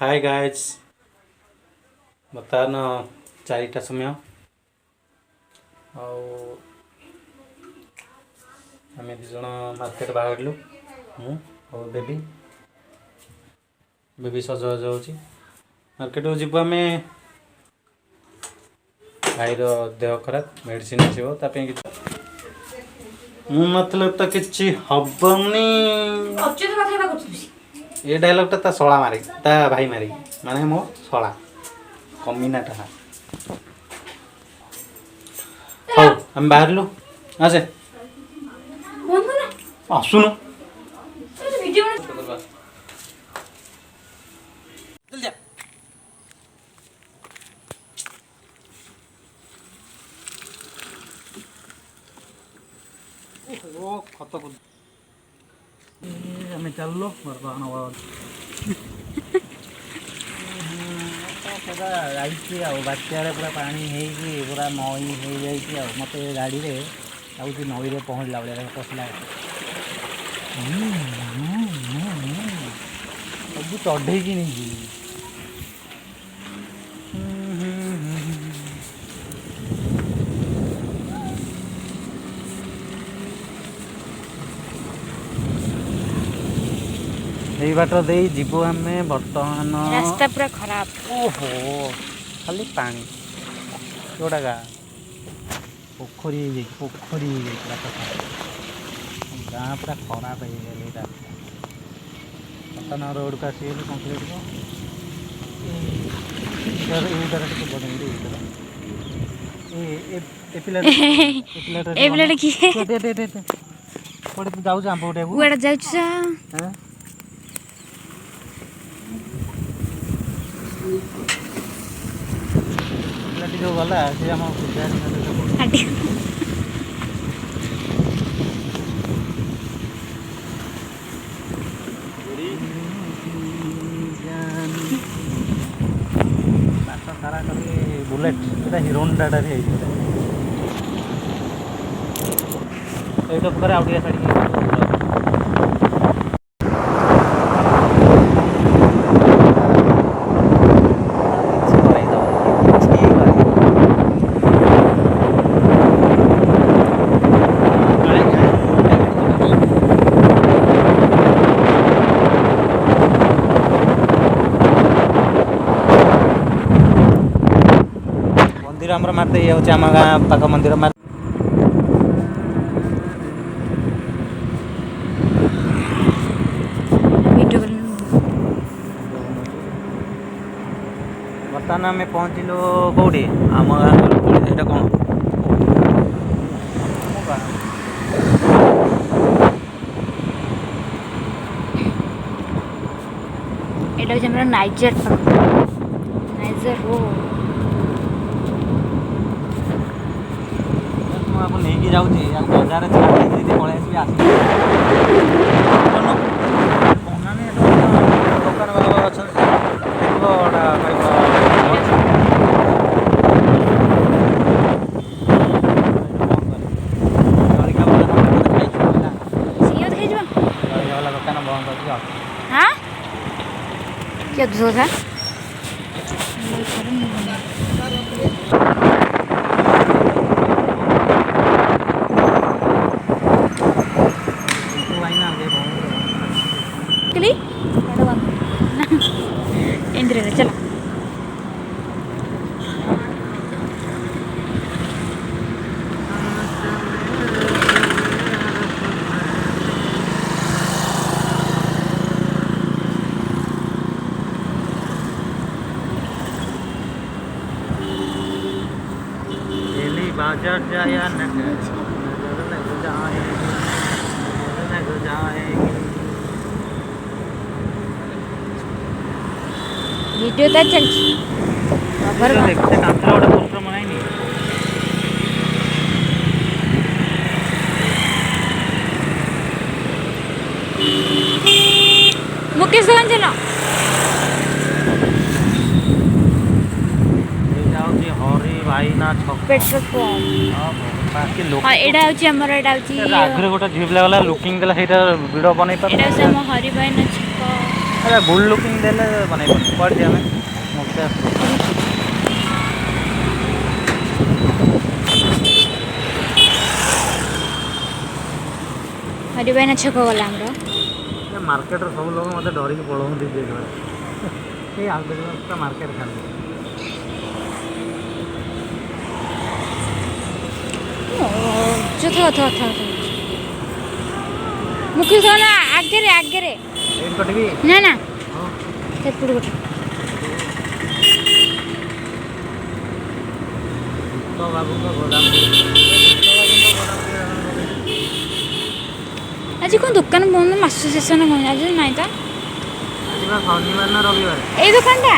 Hi guys बर्तमान 4टा समय आम दिज मार्केट बाहर मु और बेबी बेबी सजबाज हो मार्केट को जीव आम भाईर देह खराब मेडिसिन आसो मतलब तो किसी हबनी ये डायलॉग ता शला मारे ता भाई मारे माने मो शला कमीनाटा हौ हम बाहर लु आसे आसुन खत आम चलो बर्तमान पूरा जाइए बात्यारे पूरा पानी पूरा नई हो जाए मत गाड़ी में नई में पहुँचला बेले पशला सब चढ़े कि नहीं यही बाट दे जीव आम बर्तमान रास्ता पूरा खराब ओहो खाली पानी जोड़ा गा पोखरी गाँ पूरा खराब हो गए बर्तमान रोड को आसगल कंक्रीट को जो गला से आम बाट सारा कर बुलेट हिरो होंडा यूट्यूब पर आउट छाड़ी मंदिर आम मारते ये हूँ आम गाँ पाख मंदिर मार बर्तमान आम पहुँचलु कौटी आम गाँ यहाँ कौन ये नाइजर रोड आपको नहीं जाऊँगी बजार छाड़ी पलि आस दुकान बाबा अच्छा दुकान बंद क्या दूसरा था इंद्र चलो बाजार जाया वीडियो तो चल देखते कांतरा गोटे पोस्टर बनाई मुकेश चलो हरी भाई ना पेट्रोल पंप बाकी लोक हाँ एडा होची हमर एडा होची आगरे गोटे झिप लागला लुकिंग देला सेटा वीडियो बनै पर एडा से हम हरि भाई ना छक अरे गुड लुकिंग देले बनई पड़ जे हमें मुख्य हरिबाइन छक गला हमरो मार्केट सब लोग मत डरिक पलाऊँ ये आउट मार्केट खाली जो था मुख्य सोना आगे रे एट कटबी ना ना हाँ सेपड़ गोटे तो बाबू का गोदाम आज कौन दुकान बंद मास शेष ना कौन आज नहीं तो आज शनिवार ना रविवार ये दुकान टा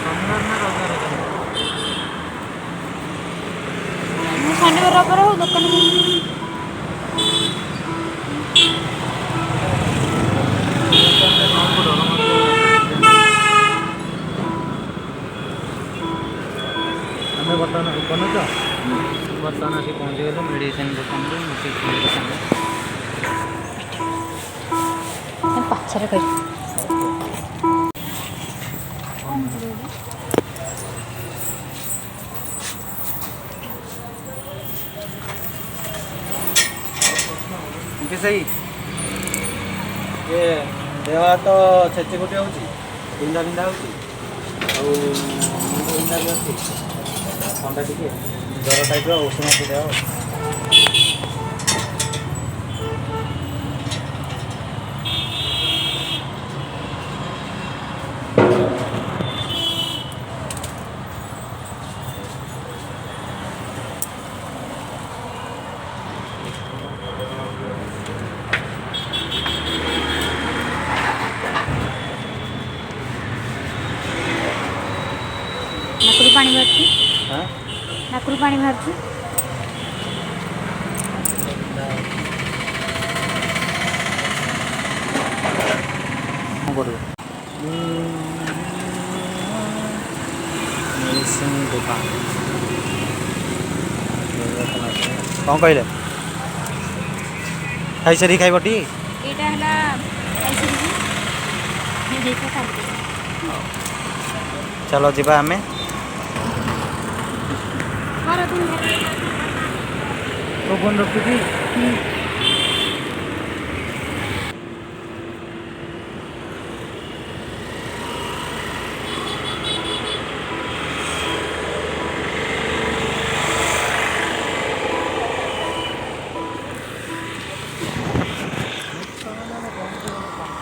शनिवार ना रविवार शनिवार रविवार हो दुकान हमें बताना बनुच बर्तमान आसी पहुँची गलु मेडिसिन दुकान दुकान पछरे कर सही ये देह तो छेची गुटी हो बिंधा बिंधा हो मुंड बिंधा भी अच्छी थंडा टी ज्वर टाइप औषध मत देह नाकरू पानी बाहर हाँ नाकरू पानी बाहर मेडिसिन दुकान कौन कहले खाई सारी खाइबटी एटा हला चलो जीवा आमे तो कौन रखी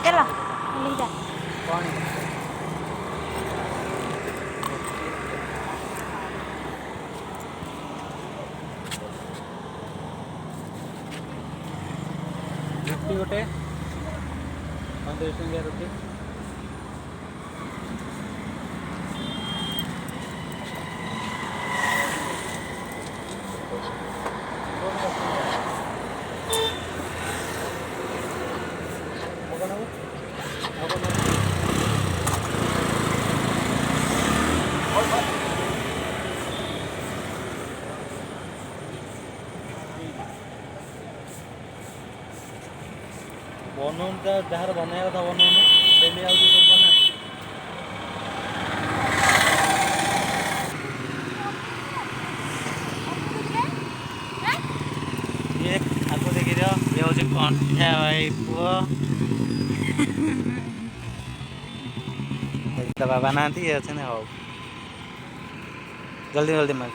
चलो ले जा रुटी गोटे 15 टंकिया रुटी बनौन जार बनाया कथा बनौन डेली आउट सब बना ये आपको देखी दियो ये हूँ कंठा भाई पुओ तो बाबा ना ये अच्छे हो जल्दी जल्दी मार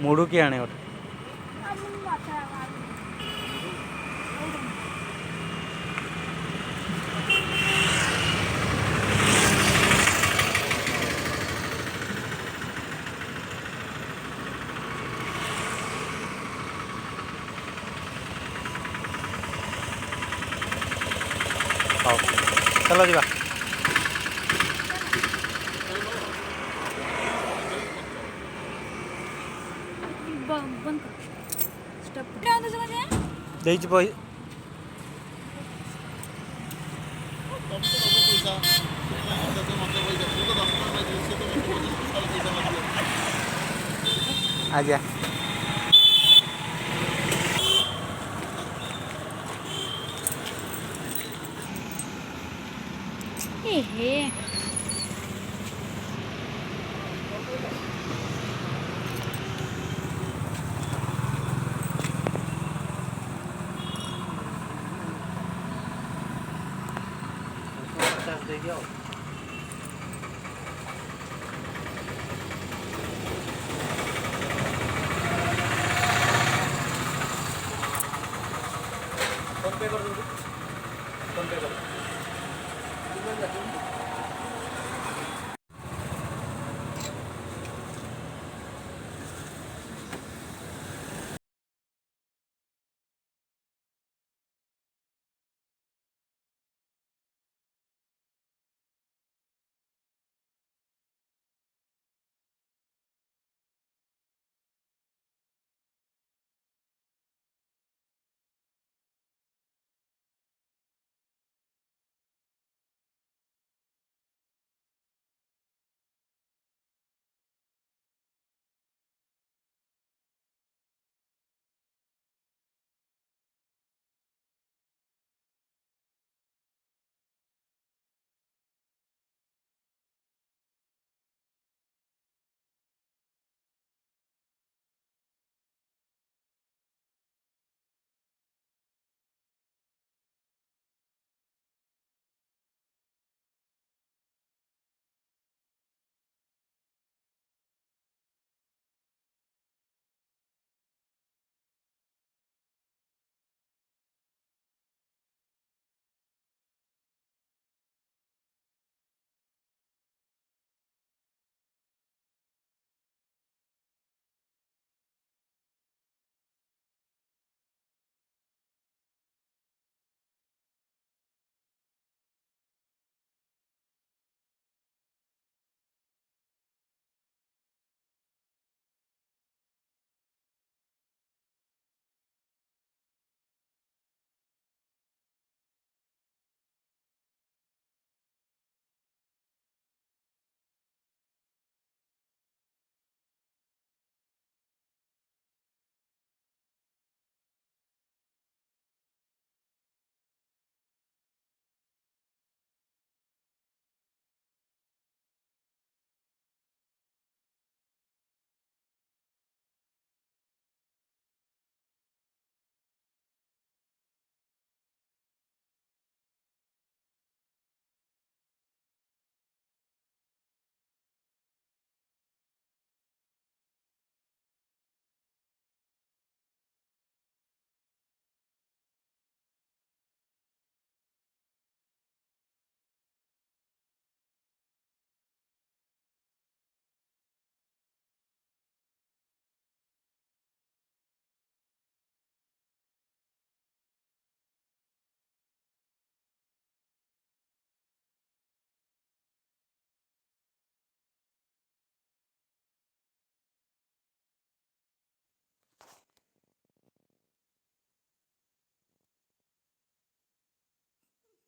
मुड़ू की आने गोटे हाँ चलो जीवा बंद कर स्टॉप देइछि पई आजा हे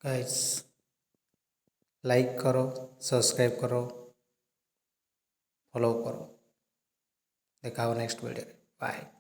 गाइस लाइक करो, सब्सक्राइब करो, फॉलो करो। देखा नेक्स्ट वीडियो। बाय।